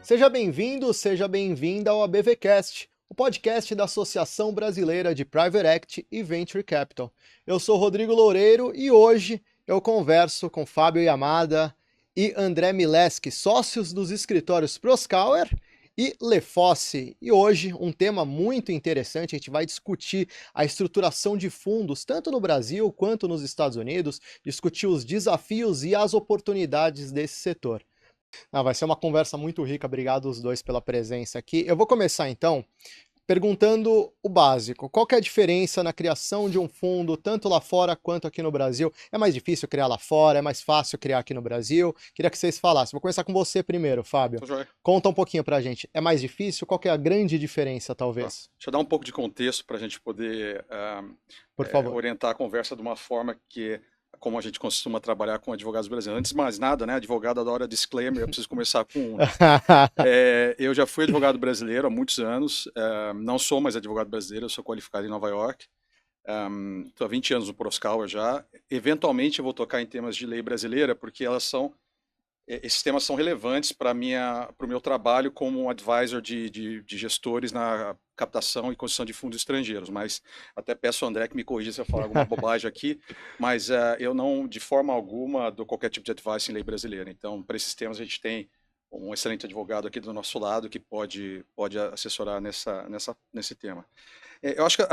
Seja bem-vindo, seja bem-vinda ao ABVcast, o podcast da Associação Brasileira de Private Equity e Venture Capital. Eu sou Rodrigo Loureiro e hoje eu converso com Fábio Yamada e André Mileski, sócios dos escritórios Proskauer e Lefosse. E hoje um tema muito interessante, a gente vai discutir a estruturação de fundos, tanto no Brasil quanto nos Estados Unidos, discutir os desafios e as oportunidades desse setor. Vai ser uma conversa muito rica, obrigado os dois pela presença aqui. Eu vou começar então perguntando o básico. Qual que é a diferença na criação de um fundo, tanto lá fora quanto aqui no Brasil? É mais difícil criar lá fora? É mais fácil criar aqui no Brasil? Queria que vocês falassem. Vou começar com você primeiro, Fábio. Tá joia. Conta um pouquinho pra gente. É mais difícil? Qual que é a grande diferença, Tá. talvez? Deixa eu dar um pouco de contexto para a gente poder Por favor. orientar a conversa de uma forma que, como a gente costuma trabalhar com advogados brasileiros. Antes de mais nada, né, advogado adora disclaimer, eu preciso começar com um. Né? Eu já fui advogado brasileiro há muitos anos, não sou mais advogado brasileiro, eu sou qualificado em Nova York. Estou há 20 anos no Proskauer já. Eventualmente eu vou tocar em temas de lei brasileira, porque esses temas são relevantes para o meu trabalho como um advisor de gestores na captação e construção de fundos estrangeiros. Mas até peço ao André que me corrija se eu falar alguma bobagem aqui, mas eu não, de forma alguma, dou qualquer tipo de advice em lei brasileira. Então, para esses temas, a gente tem um excelente advogado aqui do nosso lado que pode assessorar nesse tema. Eu acho que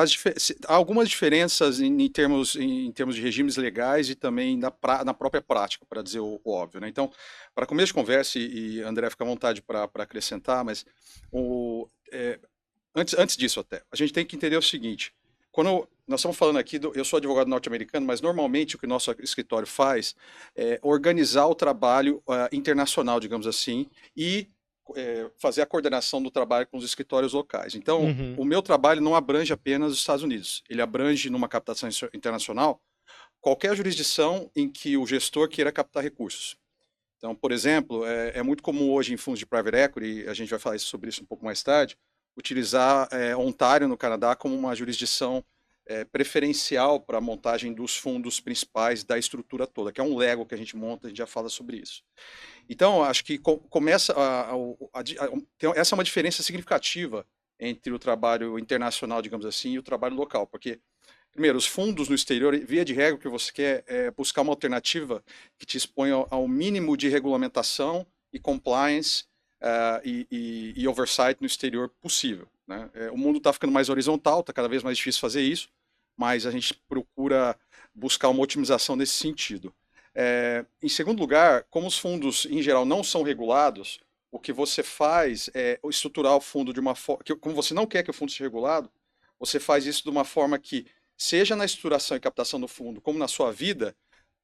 há algumas diferenças em termos de regimes legais e também na própria prática, para dizer o óbvio. Né? Então, para começo de conversa, e André fica à vontade para acrescentar, mas antes disso até, a gente tem que entender o seguinte, quando nós estamos falando aqui, eu sou advogado norte-americano, mas normalmente o que o nosso escritório faz é organizar o trabalho internacional, digamos assim, e fazer a coordenação do trabalho com os escritórios locais. Então, o meu trabalho não abrange apenas os Estados Unidos, ele abrange numa captação internacional qualquer jurisdição em que o gestor queira captar recursos. Então, por exemplo, é muito comum hoje em fundos de private equity, a gente vai falar sobre isso um pouco mais tarde, utilizar Ontário, no Canadá, como uma jurisdição preferencial para a montagem dos fundos principais da estrutura toda, que é um Lego que a gente monta, a gente já fala sobre isso. Então, acho que começa essa é uma diferença significativa entre o trabalho internacional, digamos assim, e o trabalho local, porque, primeiro, os fundos no exterior, via de regra, o que você quer é buscar uma alternativa que te exponha ao mínimo de regulamentação e compliance e oversight no exterior possível. Né? O mundo está ficando mais horizontal, está cada vez mais difícil fazer isso, mas a gente procura buscar uma otimização nesse sentido. Em segundo lugar, como os fundos, em geral, não são regulados, o que você faz é estruturar o fundo de uma forma... Como você não quer que o fundo seja regulado, você faz isso de uma forma que, seja na estruturação e captação do fundo, como na sua vida,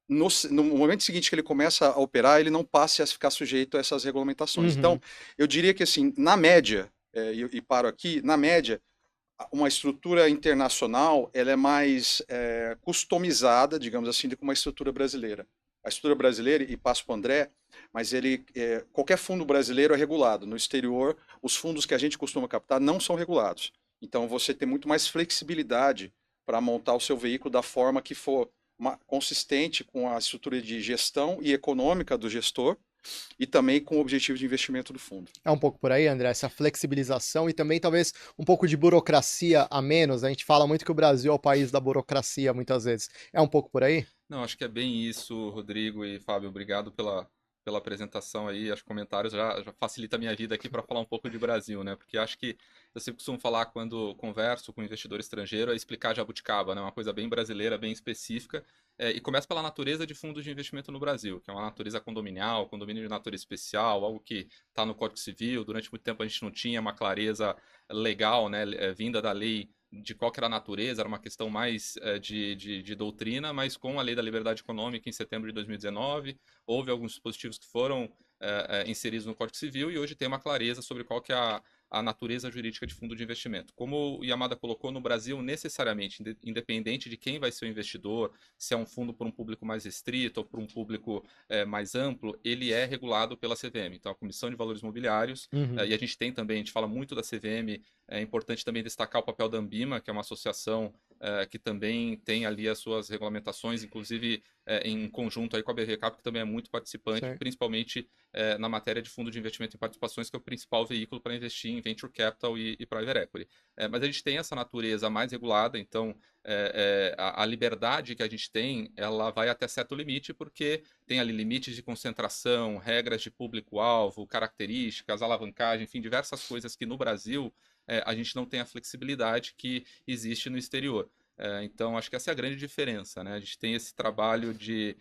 no momento seguinte que ele começa a operar, ele não passe a ficar sujeito a essas regulamentações. Então, eu diria que, assim, na média, e paro aqui, na média, uma estrutura internacional ela é mais customizada, digamos assim, do que uma estrutura brasileira. A estrutura brasileira, e passo para o André, mas qualquer fundo brasileiro é regulado. No exterior, os fundos que a gente costuma captar não são regulados. Então, você tem muito mais flexibilidade para montar o seu veículo da forma que for consistente com a estrutura de gestão e econômica do gestor, e também com o objetivo de investimento do fundo. É um pouco por aí, André, essa flexibilização e também talvez um pouco de burocracia a menos. A gente fala muito que o Brasil é o país da burocracia muitas vezes. É um pouco por aí? Não, acho que é bem isso, Rodrigo e Fábio. Obrigado pela apresentação aí. Os comentários já facilita a minha vida aqui para falar um pouco de Brasil, né? Porque acho que eu sempre costumo falar quando converso com investidor estrangeiro é explicar jabuticaba, né? Uma coisa bem brasileira, bem específica. E começa pela natureza de fundos de investimento no Brasil, que é uma natureza condominial, condomínio de natureza especial, algo que está no Código Civil. Durante muito tempo a gente não tinha uma clareza legal, né? Vinda da lei de qual que era a natureza, era uma questão mais de doutrina, mas com a Lei da Liberdade Econômica em setembro de 2019, houve alguns dispositivos que foram inseridos no Código Civil e hoje tem uma clareza sobre qual que é a natureza jurídica de fundo de investimento. Como o Yamada colocou, no Brasil, necessariamente, independente de quem vai ser o investidor, se é um fundo para um público mais restrito ou para um público mais amplo, ele é regulado pela CVM. Então, a Comissão de Valores Mobiliários, e a gente tem também, a gente fala muito da CVM É importante também destacar o papel da Ambima, que é uma associação que também tem ali as suas regulamentações, inclusive em conjunto aí com a BVCap, que também é muito participante, Sim. principalmente na matéria de fundo de investimento em participações, que é o principal veículo para investir em venture capital e private equity. Mas a gente tem essa natureza mais regulada, então a liberdade que a gente tem, ela vai até certo limite, porque tem ali limites de concentração, regras de público-alvo, características, alavancagem, enfim, diversas coisas que no Brasil a gente não tem a flexibilidade que existe no exterior. Então, acho que essa é a grande diferença, né? A gente tem esse trabalho de,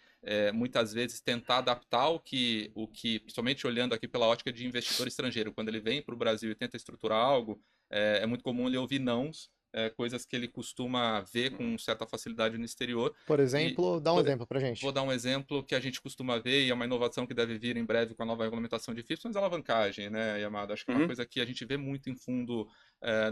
muitas vezes, tentar adaptar principalmente olhando aqui pela ótica de investidor estrangeiro, quando ele vem para o Brasil e tenta estruturar algo, é muito comum ele ouvir nãos, coisas que ele costuma ver com certa facilidade no exterior. Por E, exemplo, dá um por, exemplo pra Vou gente. dar um exemplo que a gente costuma ver, e é uma inovação que deve vir em breve com a nova regulamentação de FIPS, mas a alavancagem, né, Yamada? Acho que é uma coisa que a gente vê muito em fundo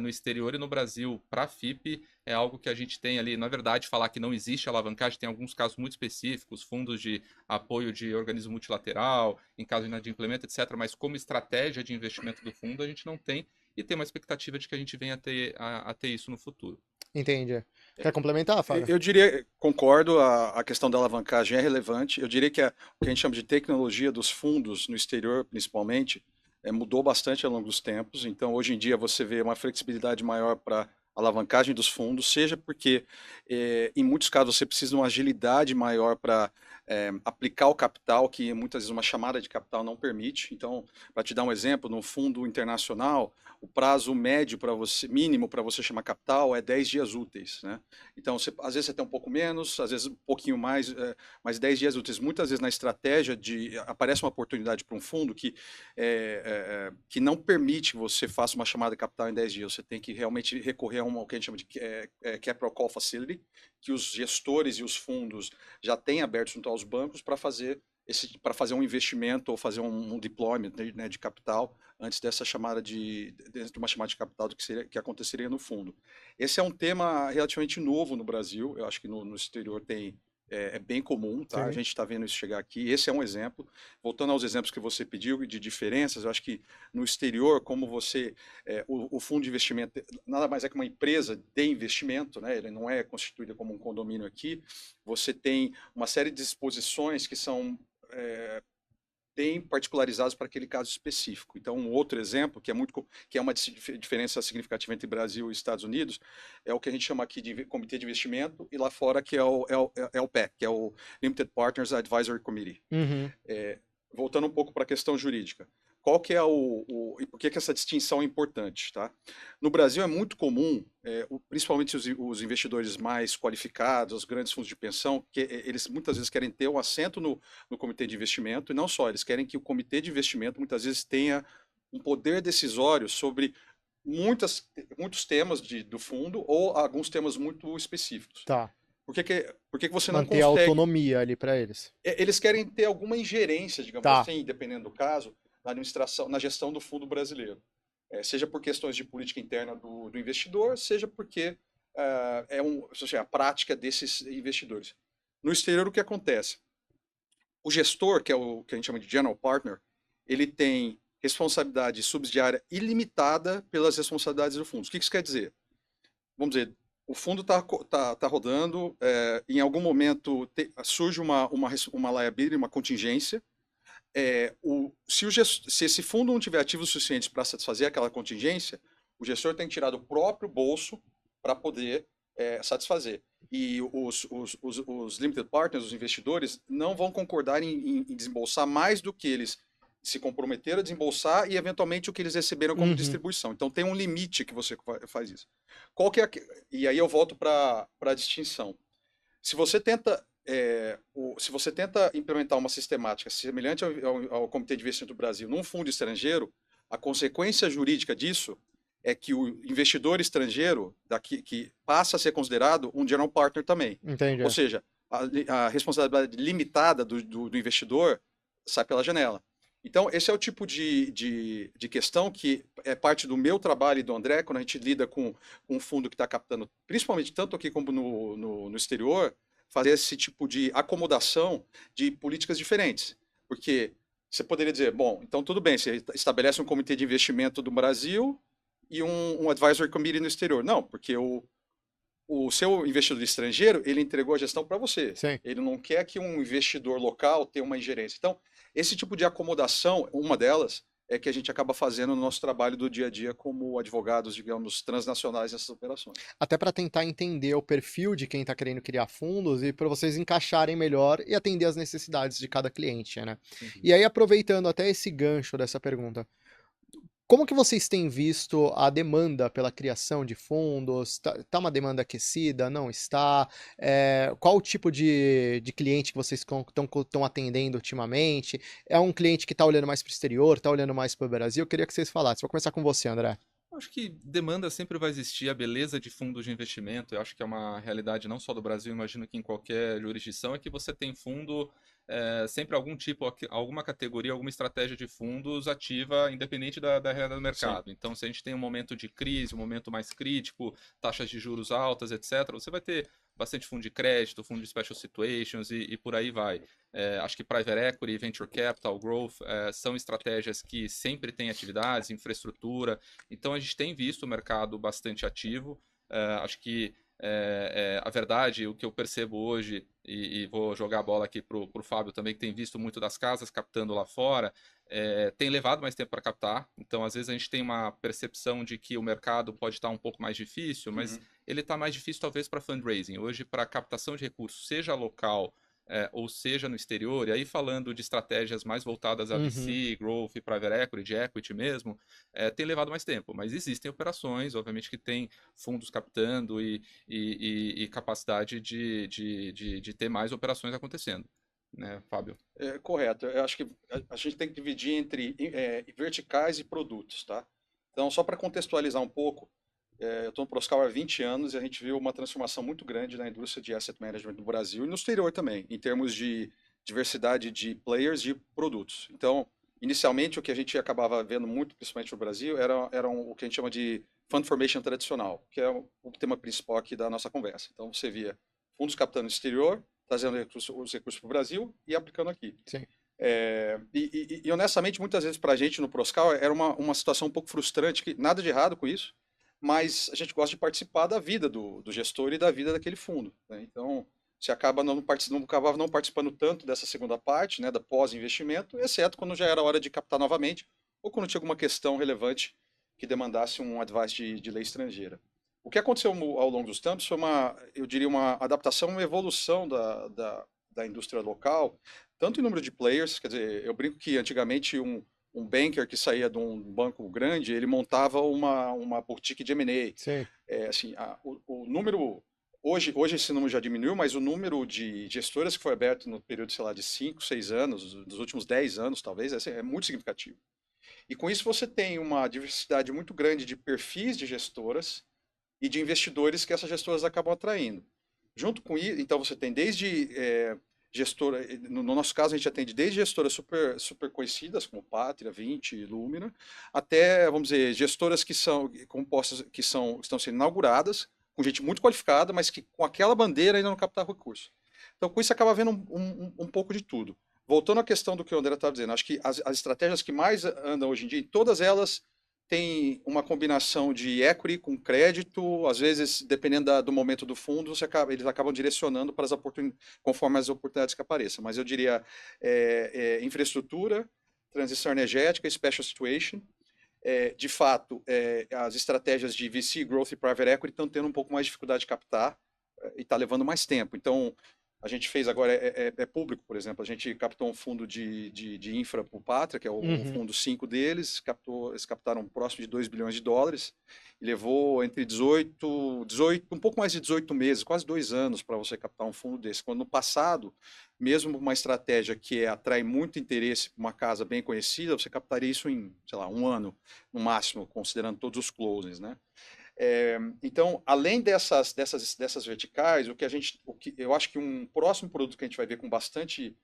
no exterior e no Brasil para a FIP é algo que a gente tem ali. Na verdade, falar que não existe alavancagem, tem alguns casos muito específicos, fundos de apoio de organismo multilateral, em caso de inadimplemento, etc. Mas como estratégia de investimento do fundo, a gente não tem e tem uma expectativa de que a gente venha a ter isso no futuro. Entendi. Quer complementar, Fábio? Eu diria, concordo, a questão da alavancagem é relevante. Eu diria que o que a gente chama de tecnologia dos fundos no exterior, principalmente, mudou bastante ao longo dos tempos. Então, hoje em dia, você vê uma flexibilidade maior para alavancagem dos fundos, seja porque, em muitos casos, você precisa de uma agilidade maior para aplicar o capital, que muitas vezes uma chamada de capital não permite. Então, para te dar um exemplo, no fundo internacional, o prazo médio para você, mínimo para você chamar capital é 10 dias úteis, né? Então, às vezes você tem um pouco menos, às vezes um pouquinho mais, mas 10 dias úteis. Muitas vezes na estratégia aparece uma oportunidade para um fundo que não permite que você faça uma chamada de capital em 10 dias. Você tem que realmente recorrer a o que a gente chama de Capital Call Facility, que os gestores e os fundos já têm aberto junto aos bancos para fazer um investimento ou fazer um deployment, né, de capital antes dessa chamada de uma chamada de capital que aconteceria no fundo. Esse é um tema relativamente novo no Brasil. Eu acho que no exterior é bem comum, tá? A Sim. gente está vendo isso chegar aqui. Esse é um exemplo. Voltando aos exemplos que você pediu de diferenças, eu acho que no exterior, como o fundo de investimento nada mais é que uma empresa de investimento, né? Ele não é constituído como um condomínio aqui. Você tem uma série de disposições que são bem particularizados para aquele caso específico. Então, um outro exemplo, que é uma diferença significativa entre Brasil e Estados Unidos, é o que a gente chama aqui de Comitê de Investimento, e lá fora que é o PAC, que é o Limited Partners Advisory Committee. Uhum. Voltando um pouco para a questão jurídica. Qual que é e por que essa distinção é importante, tá? No Brasil é muito comum, principalmente os investidores mais qualificados, os grandes fundos de pensão, que eles muitas vezes querem ter um assento no comitê de investimento, e não só, eles querem que o comitê de investimento muitas vezes tenha um poder decisório sobre muitos temas do fundo ou alguns temas muito específicos. Tá. Por que você não Manter a consegue... autonomia ali pra eles. Eles querem ter alguma ingerência, digamos Tá. assim, dependendo do caso, na administração, na gestão do fundo brasileiro. Seja por questões de política interna do investidor, seja porque a prática desses investidores. No exterior, o que acontece? O gestor, que é o que a gente chama de general partner, ele tem responsabilidade subsidiária ilimitada pelas responsabilidades do fundo. O que isso quer dizer? Vamos dizer, o fundo tá rodando, em algum momento surge uma liability, uma contingência. Se esse fundo não tiver ativos suficientes para satisfazer aquela contingência, o gestor tem que tirar do próprio bolso para poder satisfazer. E os limited partners, os investidores, não vão concordar em desembolsar mais do que eles se comprometeram a desembolsar e, eventualmente, o que eles receberam como distribuição. Então, tem um limite que você faz isso. E aí eu volto para a distinção. Se você tenta implementar uma sistemática semelhante ao Comitê de Investimento do Brasil num fundo estrangeiro, a consequência jurídica disso é que o investidor estrangeiro que passa a ser considerado um general partner também. Entendi. Ou seja, a responsabilidade limitada do investidor sai pela janela. Então, esse é o tipo de questão que é parte do meu trabalho e do André, quando a gente lida com um fundo que está captando, principalmente tanto aqui como no exterior, fazer esse tipo de acomodação de políticas diferentes. Porque você poderia dizer, bom, então tudo bem, você estabelece um comitê de investimento do Brasil, e um advisory committee no exterior. Não, porque o seu investidor estrangeiro, ele entregou a gestão para você. Sim. Ele não quer que um investidor local tenha uma ingerência. Então, esse tipo de acomodação, uma delas, é que a gente acaba fazendo no nosso trabalho do dia a dia como advogados, digamos, transnacionais nessas operações. Até para tentar entender o perfil de quem está querendo criar fundos e para vocês encaixarem melhor e atender as necessidades de cada cliente, né? Uhum. E aí, aproveitando até esse gancho dessa pergunta, como que vocês têm visto a demanda pela criação de fundos? Tá uma demanda aquecida? Não está? Qual o tipo de cliente que vocês estão atendendo ultimamente? É um cliente que está olhando mais para o exterior, está olhando mais para o Brasil? Eu queria que vocês falassem. Vou começar com você, André. Acho que demanda sempre vai existir, a beleza de fundos de investimento, eu acho que é uma realidade não só do Brasil, imagino que em qualquer jurisdição, é que você tem fundo, sempre algum tipo, alguma categoria, alguma estratégia de fundos ativa, independente da realidade do mercado. Então, se a gente tem um momento de crise, um momento mais crítico, taxas de juros altas, etc., você vai ter bastante fundo de crédito, fundo de special situations e por aí vai. Acho que private equity, venture capital, growth são estratégias que sempre têm atividades, infraestrutura. Então a gente tem visto o mercado bastante ativo. Acho que a verdade, o que eu percebo hoje, e vou jogar a bola aqui para o Fábio também, que tem visto muito das casas captando lá fora, tem levado mais tempo para captar. Então, às vezes, a gente tem uma percepção de que o mercado pode estar um pouco mais difícil, mas ele está mais difícil, talvez, para fundraising. Hoje, para captação de recursos, seja local ou seja no exterior, e aí falando de estratégias mais voltadas a VC, growth, private equity, de equity mesmo, tem levado mais tempo. Mas existem operações, obviamente, que tem fundos captando e capacidade de ter mais operações acontecendo. Né, Fábio? Correto. Eu acho que a gente tem que dividir entre verticais e produtos, tá? Então, só para contextualizar um pouco, eu estou no Proscal há 20 anos e a gente viu uma transformação muito grande na indústria de asset management no Brasil e no exterior também, em termos de diversidade de players e produtos. Então, inicialmente, o que a gente acabava vendo muito, principalmente no Brasil, era o que a gente chama de fund formation tradicional, que é o tema principal aqui da nossa conversa. Então, você via fundos captando no exterior, trazendo os recursos para o Brasil e aplicando aqui. Sim. E honestamente, muitas vezes para a gente no Proscal era uma situação um pouco frustrante, que nada de errado com isso, mas a gente gosta de participar da vida do gestor e da vida daquele fundo. Né? Então, você acabava não participando tanto dessa segunda parte, né, da pós-investimento, exceto quando já era hora de captar novamente, ou quando tinha alguma questão relevante que demandasse um advice de lei estrangeira. O que aconteceu ao longo dos tempos foi eu diria, uma adaptação, uma evolução da indústria local, tanto em número de players, quer dizer, eu brinco que antigamente um banker que saía de um banco grande, ele montava uma boutique de M&A. Sim. Assim, o número, hoje esse número já diminuiu, mas o número de gestoras que foi aberto no período, sei lá, de 5, 6 anos, dos últimos 10 anos talvez, é muito significativo. E com isso você tem uma diversidade muito grande de perfis de gestoras e de investidores que essas gestoras acabam atraindo. Junto com isso, então você tem desde gestora, no nosso caso a gente atende desde gestoras super conhecidas como Pátria, Vinci, Lumina, até, vamos dizer, gestoras que são compostas, estão sendo inauguradas, com gente muito qualificada, mas que com aquela bandeira ainda não captaram recurso. Então com isso acaba havendo um pouco de tudo. Voltando à questão do que o André estava dizendo, acho que as estratégias que mais andam hoje em dia, todas elas têm uma combinação de equity com crédito, às vezes, dependendo do momento do fundo, eles acabam direcionando para conforme as oportunidades que apareçam. Mas eu diria infraestrutura, transição energética, special situation. De fato, as estratégias de VC, Growth e Private Equity estão tendo um pouco mais de dificuldade de captar e está levando mais tempo. Então, a gente fez agora, público, por exemplo, a gente captou um fundo de infra para o Pátria, que é o fundo 5 deles, eles captaram próximo de 2 bilhões de dólares, e levou entre 18, um pouco mais de 18 meses, quase 2 anos para você captar um fundo desse, quando no passado, mesmo uma estratégia que atrai muito interesse para uma casa bem conhecida, você captaria isso em, sei lá, 1 ano, no máximo, considerando todos os closings, né? Então, além dessas verticais, eu acho que um próximo produto que a gente vai ver com bastante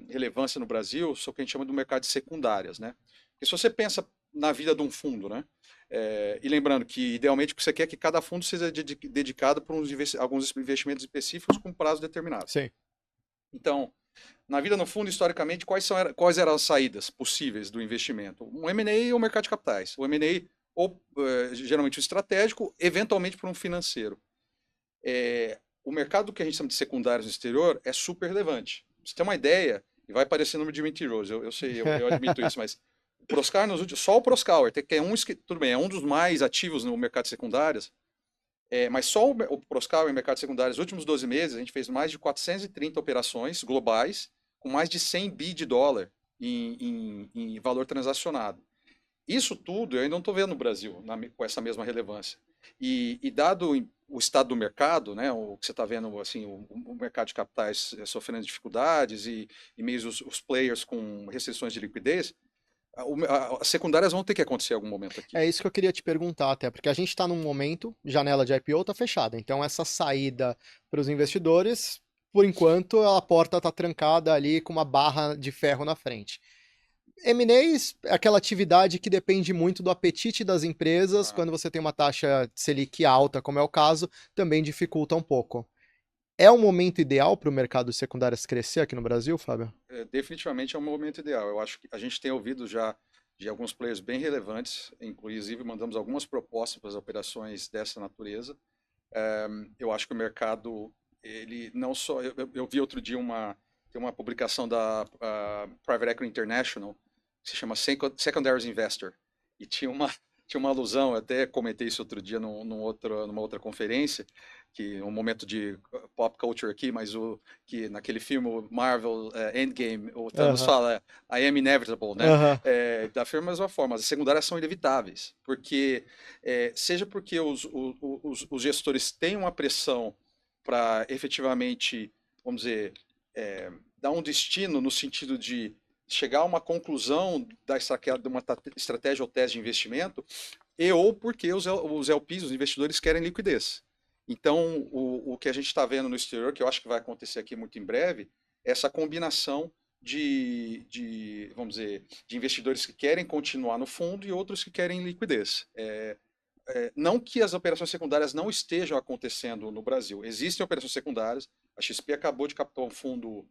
relevância no Brasil são o que a gente chama do mercado de secundárias, né? Porque se você pensa na vida de um fundo, né? E lembrando que, idealmente, o que você quer é que cada fundo seja dedicado para alguns investimentos específicos com prazo determinado. Sim. Então, na vida no fundo, historicamente, quais eram as saídas possíveis do investimento? Um M&A ou o mercado de capitais. O M&A ou geralmente um estratégico, eventualmente para um financeiro. O mercado que a gente chama de secundários no exterior é super relevante. Você tem uma ideia, e vai parecer número de mentiroso, eu sei, eu admito isso, mas o Proscar, só o Proscar, que é tudo bem, é um dos mais ativos no mercado de secundárias, mas só o Proscar, em mercado secundário, nos últimos 12 meses, a gente fez mais de 430 operações globais, com mais de 100 bi de dólar em valor transacionado. Isso tudo eu ainda não estou vendo no Brasil com essa mesma relevância. E dado o estado do mercado, né, o que você está vendo, assim, o mercado de capitais sofrendo dificuldades e mesmo os players com restrições de liquidez, as secundárias vão ter que acontecer em algum momento aqui. É isso que eu queria te perguntar até, porque a gente está num momento, janela de IPO está fechada, então essa saída para os investidores, por enquanto, a porta está trancada ali com uma barra de ferro na frente. M&As é aquela atividade que depende muito do apetite das empresas, quando você tem uma taxa Selic alta, como é o caso, também dificulta um pouco. É o momento ideal para o mercado de secundárias crescer aqui no Brasil, Fábio? Definitivamente é um momento ideal. Eu acho que a gente tem ouvido já de alguns players bem relevantes, inclusive mandamos algumas propostas para as operações dessa natureza. Eu acho que o mercado, ele não só... Eu vi outro dia tem uma publicação da Private Equity International, que se chama Secondaries Investor, e tinha uma alusão, eu até comentei isso outro dia numa outra conferência, que um momento de pop culture aqui, mas que naquele filme Marvel Endgame, o Thanos fala I am inevitable, né? Da mesma forma, as secundárias são inevitáveis, porque seja porque os gestores têm uma pressão para efetivamente, vamos dizer, dar um destino no sentido de chegar a uma conclusão de uma estratégia ou tese de investimento, ou porque os LPs, os investidores, querem liquidez. Então, o que a gente está vendo no exterior, que eu acho que vai acontecer aqui muito em breve, é essa combinação vamos dizer, de investidores que querem continuar no fundo e outros que querem liquidez. Não que as operações secundárias não estejam acontecendo no Brasil. Existem operações secundárias. A XP acabou de captar um fundo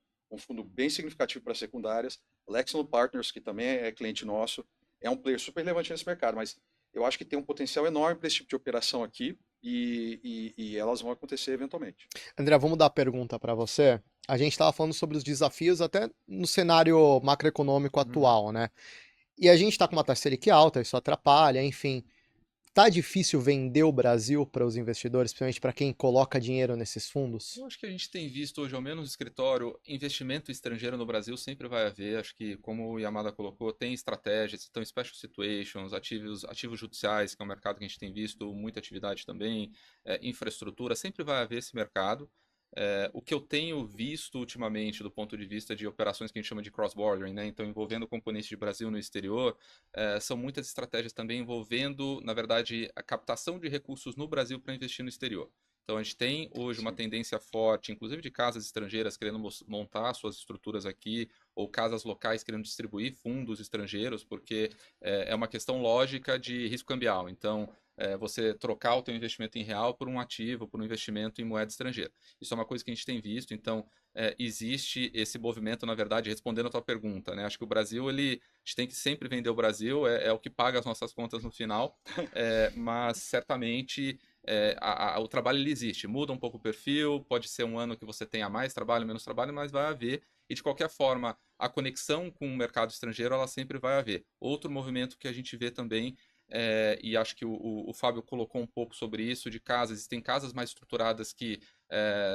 bem significativo para secundárias. Lexington Partners, que também é cliente nosso, é um player super relevante nesse mercado, mas eu acho que tem um potencial enorme para esse tipo de operação aqui e elas vão acontecer eventualmente. André, vamos dar a pergunta para você. A gente estava falando sobre os desafios até no cenário macroeconômico atual, né? E a gente está com uma taxa Selic alta, isso atrapalha, enfim. Tá difícil vender o Brasil para os investidores, principalmente para quem coloca dinheiro nesses fundos? Eu acho que a gente tem visto hoje, ao menos no escritório, investimento estrangeiro no Brasil sempre vai haver. Acho que, como o Yamada colocou, tem estratégias, então special situations, ativos judiciais, que é um mercado que a gente tem visto muita atividade também, infraestrutura, sempre vai haver esse mercado. O que eu tenho visto ultimamente do ponto de vista de operações que a gente chama de cross-bordering, né? Então envolvendo componentes de Brasil no exterior, são muitas estratégias também envolvendo, na verdade, a captação de recursos no Brasil para investir no exterior. Então a gente tem hoje uma tendência forte, inclusive de casas estrangeiras querendo montar suas estruturas aqui, ou casas locais querendo distribuir fundos estrangeiros, porque é uma questão lógica de risco cambial. Então, você trocar o teu investimento em real por um ativo, por um investimento em moeda estrangeira. Isso é uma coisa que a gente tem visto, então existe esse movimento, na verdade, respondendo a tua pergunta, né? Acho que o Brasil, a gente tem que sempre vender o Brasil, é o que paga as nossas contas no final, mas certamente o trabalho ele existe, muda um pouco o perfil, pode ser um ano que você tenha mais trabalho, menos trabalho, mas vai haver, e de qualquer forma, a conexão com o mercado estrangeiro, ela sempre vai haver. Outro movimento que a gente vê também, e acho que o Fábio colocou um pouco sobre isso, de casas, existem casas mais estruturadas que,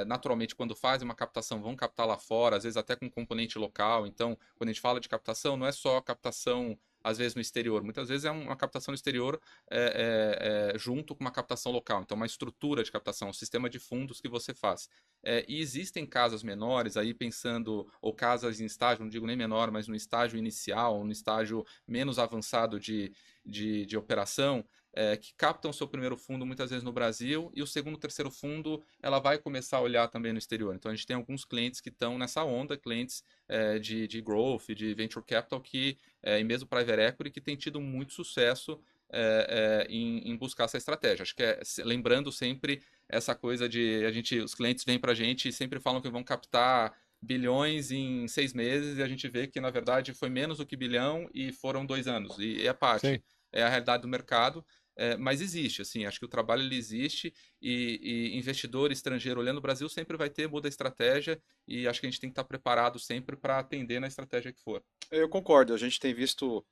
naturalmente, quando fazem uma captação, vão captar lá fora, às vezes até com componente local. Então, quando a gente fala de captação, não é só captação, às vezes, no exterior. Muitas vezes é uma captação no exterior junto com uma captação local. Então, uma estrutura de captação, um sistema de fundos que você faz. E existem casas menores, aí pensando, ou casas em estágio, não digo nem menor, mas no estágio inicial, no estágio menos avançado de operação, que captam o seu primeiro fundo muitas vezes no Brasil, e o segundo, terceiro fundo, ela vai começar a olhar também no exterior. Então a gente tem alguns clientes que estão nessa onda, clientes de growth, de venture capital, e mesmo private equity, que tem tido muito sucesso em buscar essa estratégia. Acho que lembrando sempre essa coisa de os clientes vêm para a gente e sempre falam que vão captar bilhões em 6 meses, e a gente vê que, na verdade, foi menos do que bilhão e foram 2 anos. E é parte. Sim. É a realidade do mercado. Mas existe, assim, acho que o trabalho ele existe e investidor estrangeiro olhando o Brasil sempre vai ter, muda a estratégia e acho que a gente tem que estar preparado sempre para atender na estratégia que for. Eu concordo, a gente tem visto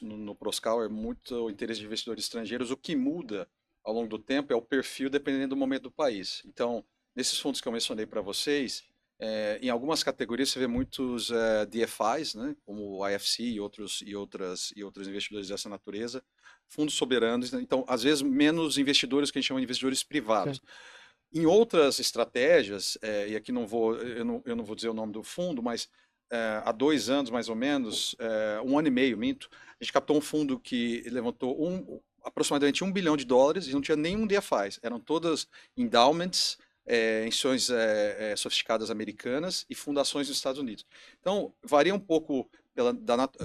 no Proscal muito interesse de investidores estrangeiros. O que muda ao longo do tempo é o perfil dependendo do momento do país. Então, nesses fundos que eu mencionei para vocês, em algumas categorias você vê muitos DFIs, né, como o IFC e outros investidores dessa natureza, fundos soberanos, né, então às vezes menos investidores que a gente chama de investidores privados. Em outras estratégias, e aqui eu não vou dizer o nome do fundo, mas há 2 anos mais ou menos, 1 ano e meio, minto, a gente captou um fundo que levantou aproximadamente US$ 1 bilhão e não tinha nenhum DFIs, eram todas endowments, instituições sofisticadas americanas e fundações dos Estados Unidos. Então, varia um pouco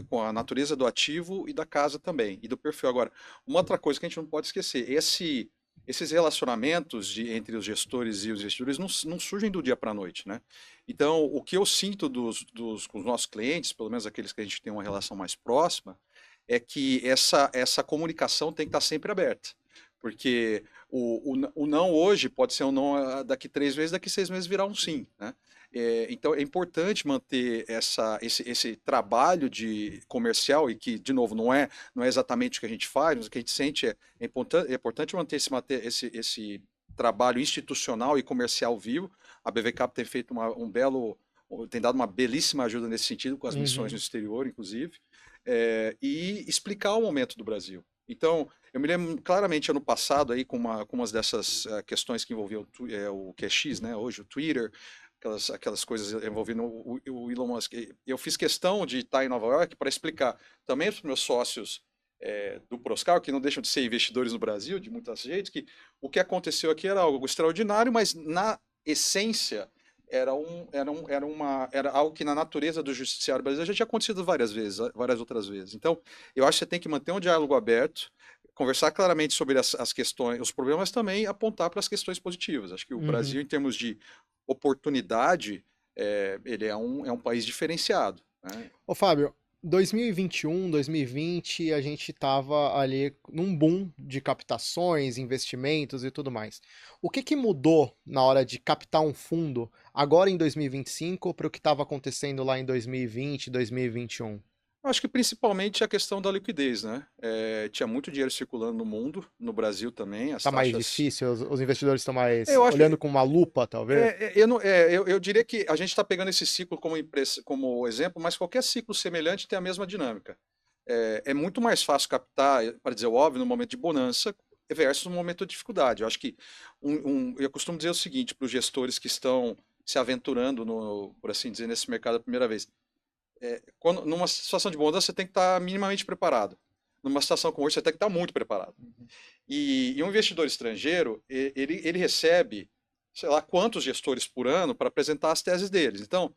com a natureza do ativo e da casa também, e do perfil. Agora, uma outra coisa que a gente não pode esquecer, esses relacionamentos entre os gestores e os investidores não surgem do dia para a noite, né? Então, o que eu sinto com os nossos clientes, pelo menos aqueles que a gente tem uma relação mais próxima, é que essa comunicação tem que estar sempre aberta. Porque o não hoje pode ser um não daqui 3 meses, daqui 6 meses virar um sim, né? Então é importante manter esse trabalho de comercial e que, de novo, não é exatamente o que a gente faz, mas o que a gente sente é importante manter esse trabalho institucional e comercial vivo. A BV Cap tem feito tem dado uma belíssima ajuda nesse sentido, com as missões no exterior, inclusive, e explicar o momento do Brasil. Então, eu me lembro claramente ano passado aí com umas dessas questões que envolviam o QX, né, hoje o Twitter, aquelas coisas envolvendo o Elon Musk. Eu fiz questão de estar em Nova York para explicar também para os meus sócios do Proscal, que não deixam de ser investidores no Brasil, de muitas jeitos, que o que aconteceu aqui era algo extraordinário, mas na essência era algo que na natureza do judiciário brasileiro já tinha acontecido várias outras vezes. Então, eu acho que você tem que manter um diálogo aberto, conversar claramente sobre as questões, os problemas, mas também apontar para as questões positivas. Acho que o Brasil, em termos de oportunidade, ele é um país diferenciado, né? Ô Fábio, 2021, 2020, a gente estava ali num boom de captações, investimentos e tudo mais. O que mudou na hora de captar um fundo agora em 2025 para o que estava acontecendo lá em 2020, 2021? Acho que principalmente a questão da liquidez, né? Tinha muito dinheiro circulando no mundo, no Brasil também, as Tá mais taxas. difícil, os investidores estão mais Eu acho olhando com uma lupa, talvez? eu diria que a gente está pegando esse ciclo como exemplo, mas qualquer ciclo semelhante tem a mesma dinâmica. É muito mais fácil captar, para dizer o óbvio, no momento de bonança versus no momento de dificuldade. Eu acho que eu costumo dizer o seguinte para os gestores que estão se aventurando, por assim dizer, nesse mercado a primeira vez. Numa situação de bonança você tem que estar minimamente preparado. Numa situação como hoje você tem que estar muito preparado. E um investidor estrangeiro, ele recebe, sei lá, quantos gestores por ano para apresentar as teses deles. Então,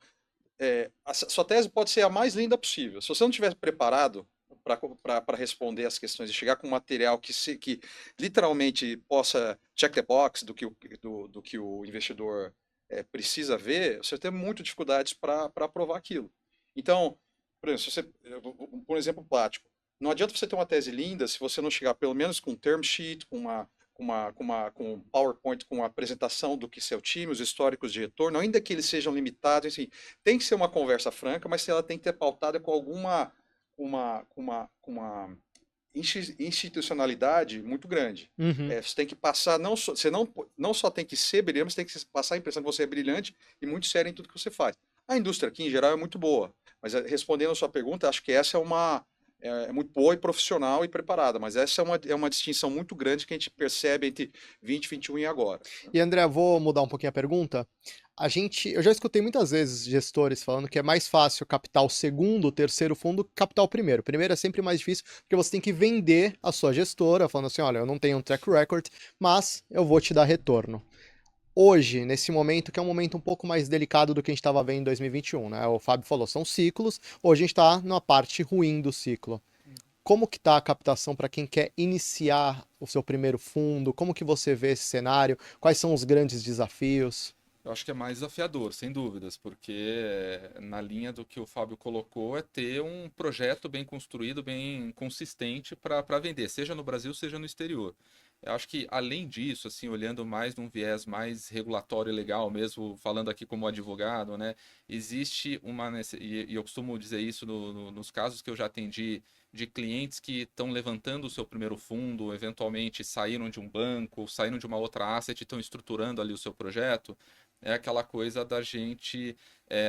a sua tese pode ser a mais linda possível. Se você não estiver preparado para responder as questões e chegar com material que literalmente possa check the box do que o investidor precisa ver, você tem muitas dificuldades para aprovar aquilo. Então, por exemplo, por exemplo prático, não adianta você ter uma tese linda se você não chegar pelo menos com um term sheet, com um PowerPoint, com uma apresentação do que seu time, os históricos de retorno, ainda que eles sejam limitados, assim, tem que ser uma conversa franca, mas ela tem que ter pautada com uma institucionalidade muito grande. Você tem que passar, você não só tem que ser brilhante, mas tem que passar a impressão que você é brilhante e muito sério em tudo que você faz. A indústria aqui, em geral, é muito boa, mas respondendo a sua pergunta, acho que essa é muito boa e profissional e preparada, mas essa é uma distinção muito grande que a gente percebe entre 20, 21 e agora. E André, vou mudar um pouquinho a pergunta. Eu já escutei muitas vezes gestores falando que é mais fácil captar o segundo, o terceiro fundo que captar o primeiro. O primeiro é sempre mais difícil porque você tem que vender a sua gestora, falando assim, olha, eu não tenho um track record, mas eu vou te dar retorno. Hoje, nesse momento, que é um momento um pouco mais delicado do que a gente estava vendo em 2021, né? O Fábio falou, são ciclos, hoje a gente está numa parte ruim do ciclo. Como que está a captação para quem quer iniciar o seu primeiro fundo? Como que você vê esse cenário? Quais são os grandes desafios? Eu acho que é mais desafiador, sem dúvidas, porque na linha do que o Fábio colocou, é ter um projeto bem construído, bem consistente para vender, seja no Brasil, seja no exterior. Eu acho que, além disso, assim, olhando mais num viés mais regulatório e legal, mesmo falando aqui como advogado, né, existe e eu costumo dizer isso nos casos que eu já atendi de clientes que estão levantando o seu primeiro fundo, eventualmente saíram de um banco, saíram de uma outra asset e estão estruturando ali o seu projeto. É aquela coisa da gente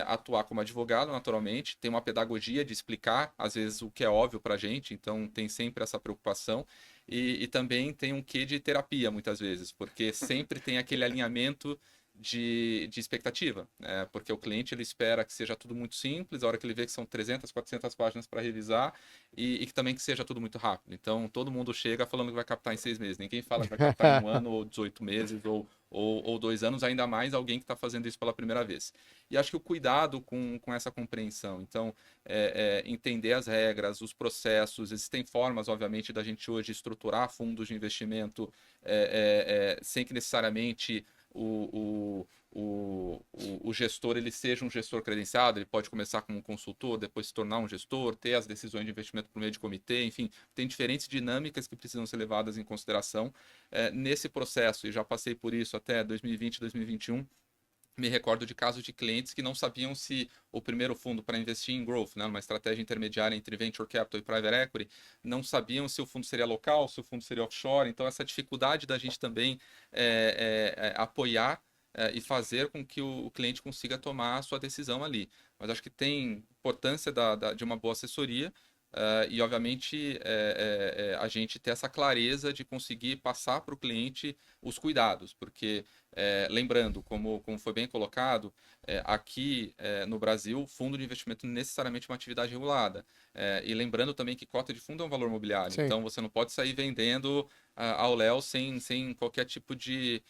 atuar como advogado, naturalmente, tem uma pedagogia de explicar, às vezes, o que é óbvio para a gente, então tem sempre essa preocupação, e também tem um quê de terapia, muitas vezes, porque sempre tem aquele alinhamento de expectativa, né? Porque o cliente ele espera que seja tudo muito simples, a hora que ele vê que são 300, 400 páginas para revisar, e que também que seja tudo muito rápido. Então, todo mundo chega falando que vai captar em 6 meses, ninguém fala que vai captar em um ano, ou 18 meses, ou 2 anos, ainda mais alguém que está fazendo isso pela primeira vez. E acho que o cuidado com essa compreensão, então, entender as regras, os processos, existem formas, obviamente, da gente hoje estruturar fundos de investimento sem que necessariamente o gestor ele seja um gestor credenciado, ele pode começar como um consultor, depois se tornar um gestor, ter as decisões de investimento por meio de comitê, enfim, tem diferentes dinâmicas que precisam ser levadas em consideração nesse processo, e já passei por isso até 2020, 2021. Me recordo de casos de clientes que não sabiam se o primeiro fundo para investir em growth, né, uma estratégia intermediária entre venture capital e private equity, não sabiam se o fundo seria local, se o fundo seria offshore. Então, essa dificuldade da gente também apoiar e fazer com que o cliente consiga tomar a sua decisão ali. Mas acho que tem importância de uma boa assessoria. E, obviamente, a gente ter essa clareza de conseguir passar para o cliente os cuidados, porque, lembrando, como foi bem colocado, aqui no Brasil, fundo de investimento necessariamente é uma atividade regulada. E lembrando também que cota de fundo é um valor mobiliário, Sim. então você não pode sair vendendo ao léu sem qualquer tipo de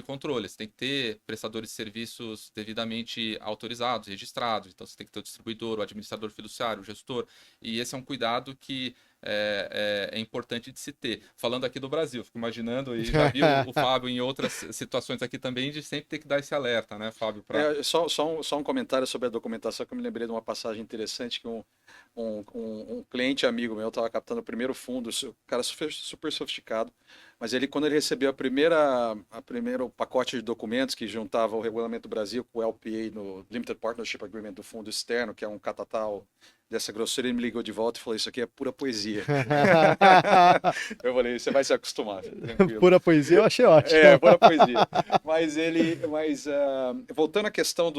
controle. Você tem que ter prestadores de serviços devidamente autorizados, registrados. Então, você tem que ter o distribuidor, o administrador fiduciário, o gestor. E esse é um cuidado que é importante de se ter. Falando aqui do Brasil, fico imaginando, e já vi o Fábio em outras situações aqui também, de sempre ter que dar esse alerta, né, Fábio? Só um comentário sobre a documentação, que eu me lembrei de uma passagem interessante que um cliente amigo meu estava captando o primeiro fundo, o cara super sofisticado, mas quando ele recebeu a primeiro pacote de documentos que juntava o Regulamento do Brasil com o LPA no Limited Partnership Agreement do fundo externo, que é um catatal dessa grossura, ele me ligou de volta e falou: isso aqui é pura poesia. Eu falei: você vai se acostumar, tranquilo. Pura poesia, eu achei ótimo. Pura poesia. Voltando à questão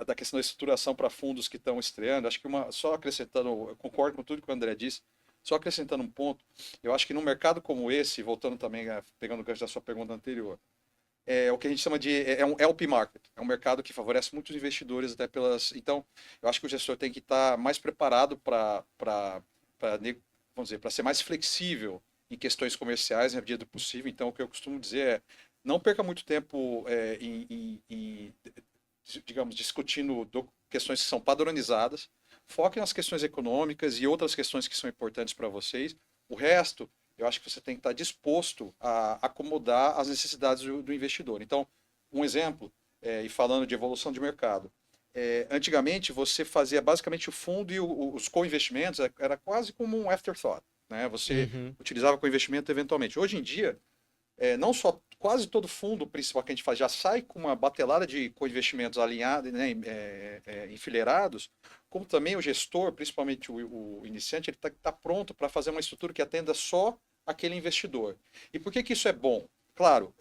da questão da estruturação para fundos que estão estreando, acho que só acrescentando, eu concordo com tudo que o André disse, só acrescentando um ponto, eu acho que num mercado como esse, voltando também, pegando o gancho da sua pergunta anterior, o que a gente chama de um LP market, é um mercado que favorece muitos investidores até então, eu acho que o gestor tem que estar mais preparado para vamos dizer, para ser mais flexível em questões comerciais na medida do possível. Então, o que eu costumo dizer é: não perca muito tempo digamos, discutindo questões que são padronizadas, foque nas questões econômicas e outras questões que são importantes para vocês. O resto, eu acho que você tem que estar disposto a acomodar as necessidades do investidor. Então, um exemplo, e falando de evolução de mercado, antigamente você fazia basicamente o fundo e os co-investimentos, era quase como um afterthought, né? Você utilizava co-investimento eventualmente. Hoje em dia, não só quase todo fundo principal que a gente faz já sai com uma batelada de co-investimentos alinhados, né, enfileirados, como também o gestor, principalmente o iniciante, ele tá pronto para fazer uma estrutura que atenda só aquele investidor. E por que isso é bom? Claro,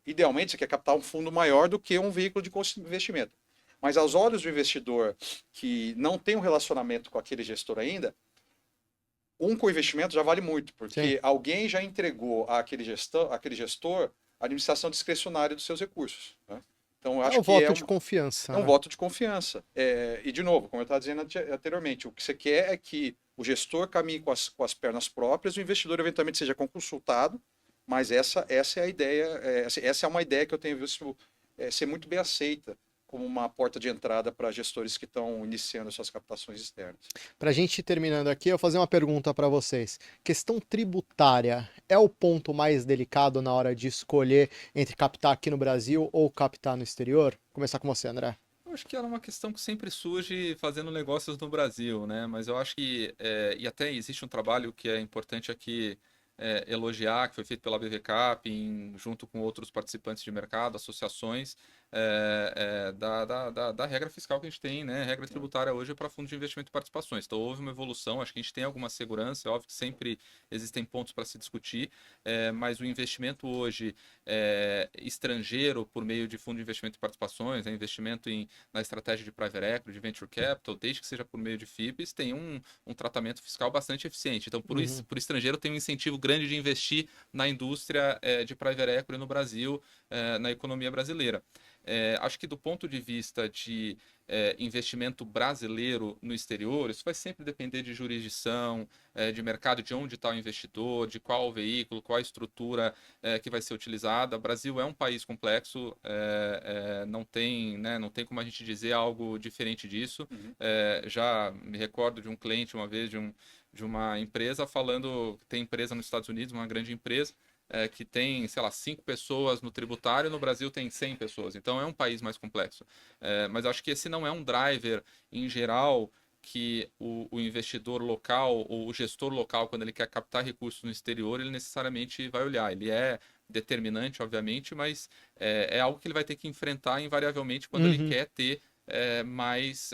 idealmente você quer captar um fundo maior do que um veículo de investimento. Mas aos olhos do investidor que não tem um relacionamento com aquele gestor ainda, um co-investimento já vale muito, porque alguém já entregou àquele gestor a administração discricionária dos seus recursos. Né? Então, eu acho um voto de confiança. É um voto de confiança. E, de novo, como eu estava dizendo anteriormente, o que você quer é que o gestor caminhe com as pernas próprias, o investidor eventualmente seja consultado, mas essa é a ideia, essa é uma ideia que eu tenho visto ser muito bem aceita como uma porta de entrada para gestores que estão iniciando suas captações externas. Para a gente ir terminando aqui, eu vou fazer uma pergunta para vocês. Questão tributária é o ponto mais delicado na hora de escolher entre captar aqui no Brasil ou captar no exterior? Vou começar com você, André. Eu acho que ela é uma questão que sempre surge fazendo negócios no Brasil, né? Mas eu acho que, e até existe um trabalho que é importante aqui elogiar, que foi feito pela BVCap, junto com outros participantes de mercado, associações, da regra fiscal que a gente tem, né? Regra tributária hoje para fundos de investimento e participações. Então houve uma evolução, acho que a gente tem alguma segurança, é óbvio que sempre existem pontos para se discutir, mas o investimento hoje estrangeiro por meio de fundo de investimento e participações, investimento na estratégia de private equity, de venture capital, desde que seja por meio de FIPs, tem um tratamento fiscal bastante eficiente. Então, por estrangeiro tem um incentivo grande de investir na indústria de private equity no Brasil, na economia brasileira. Acho que do ponto de vista de investimento brasileiro no exterior, isso vai sempre depender de jurisdição, de mercado, de onde está o investidor, de qual o veículo, qual a estrutura que vai ser utilizada. O Brasil é um país complexo, não tem como a gente dizer algo diferente disso. Já me recordo de um cliente uma vez, de uma empresa falando, tem empresa nos Estados Unidos, uma grande empresa, que tem, sei lá, 5 pessoas no tributário, no Brasil tem 100 pessoas. Então é um país mais complexo. Mas acho que esse não é um driver, em geral, que o investidor local ou o gestor local, quando ele quer captar recursos no exterior, ele necessariamente vai olhar. Ele é determinante, obviamente, mas é algo que ele vai ter que enfrentar invariavelmente quando ele quer ter mais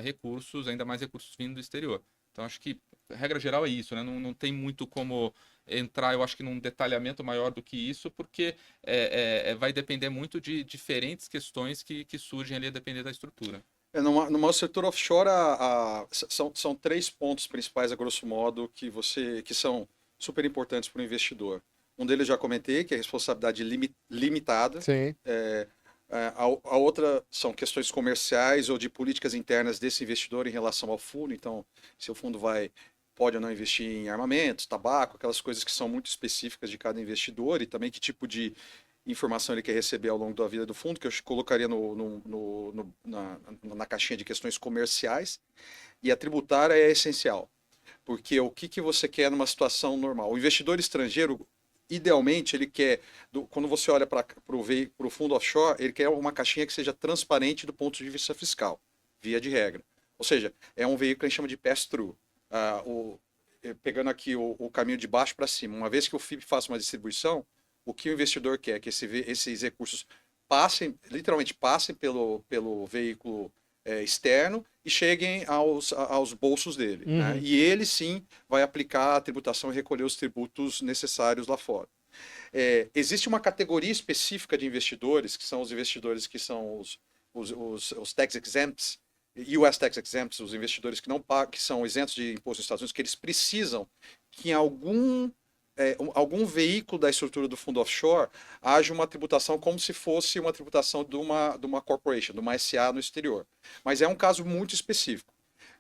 recursos, ainda mais recursos vindo do exterior. Então acho que, regra geral, é isso, né? Não tem muito como entrar, eu acho que num detalhamento maior do que isso, porque vai depender muito de diferentes questões que surgem ali a depender da estrutura. Numa estrutura offshore, são 3 pontos principais, a grosso modo, que são super importantes para o investidor. Um deles já comentei, que é a responsabilidade limitada. Sim. A outra são questões comerciais ou de políticas internas desse investidor em relação ao fundo. Então, se o fundo pode ou não investir em armamentos, tabaco, aquelas coisas que são muito específicas de cada investidor, e também que tipo de informação ele quer receber ao longo da vida do fundo, que eu colocaria na caixinha de questões comerciais. E a tributária é essencial, porque o que você quer numa situação normal? O investidor estrangeiro, idealmente, ele quer, quando você olha para o fundo offshore, ele quer uma caixinha que seja transparente do ponto de vista fiscal, via de regra. Ou seja, é um veículo que a gente chama de pass-through. Pegando aqui o caminho de baixo para cima, uma vez que o FIP faça uma distribuição, o que o investidor quer é que esses recursos literalmente passem pelo veículo externo e cheguem aos bolsos dele. Né? E ele sim vai aplicar a tributação e recolher os tributos necessários lá fora. Existe uma categoria específica de investidores, que são os investidores que são os tax exempts, US tax exempts, os investidores que não pagam, que são isentos de imposto nos Estados Unidos, que eles precisam que em algum veículo da estrutura do fundo offshore haja uma tributação como se fosse uma tributação de uma corporation, de uma SA no exterior. Mas é um caso muito específico,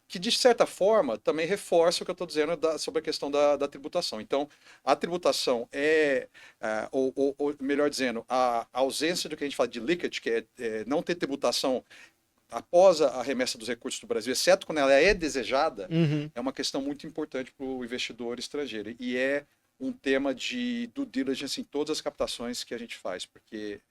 que de certa forma também reforça o que eu estou dizendo sobre a questão da tributação. Então, a tributação ou melhor dizendo, a ausência do que a gente fala de leakage, que é não ter tributação após a remessa dos recursos do Brasil, exceto quando ela é desejada, é uma questão muito importante para o investidor estrangeiro. E é um tema de due diligence em todas as captações que a gente faz, porque,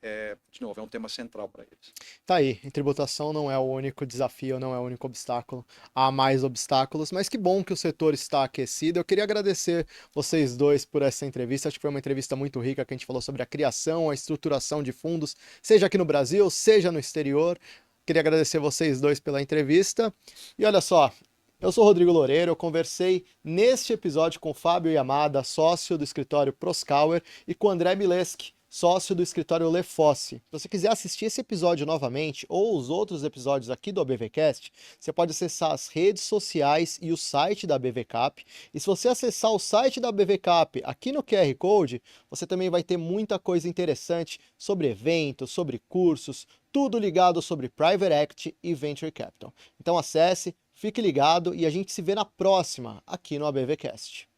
de novo, é um tema central para eles. Tá aí, e tributação não é o único desafio, não é o único obstáculo, há mais obstáculos, mas que bom que o setor está aquecido. Eu queria agradecer vocês dois por essa entrevista, acho que foi uma entrevista muito rica, que a gente falou sobre a criação, a estruturação de fundos, seja aqui no Brasil, seja no exterior. Queria agradecer vocês dois pela entrevista. E olha só, eu sou o Rodrigo Loureiro, eu conversei neste episódio com o Fábio Yamada, sócio do escritório Proskauer, e com o André Mileski, sócio do escritório Lefosse. Se você quiser assistir esse episódio novamente, ou os outros episódios aqui do ABVcast, você pode acessar as redes sociais e o site da ABVCap. E se você acessar o site da ABVCap aqui no QR Code, você também vai ter muita coisa interessante sobre eventos, sobre cursos, tudo ligado sobre Private Equity e Venture Capital. Então acesse, fique ligado e a gente se vê na próxima aqui no ABVcast.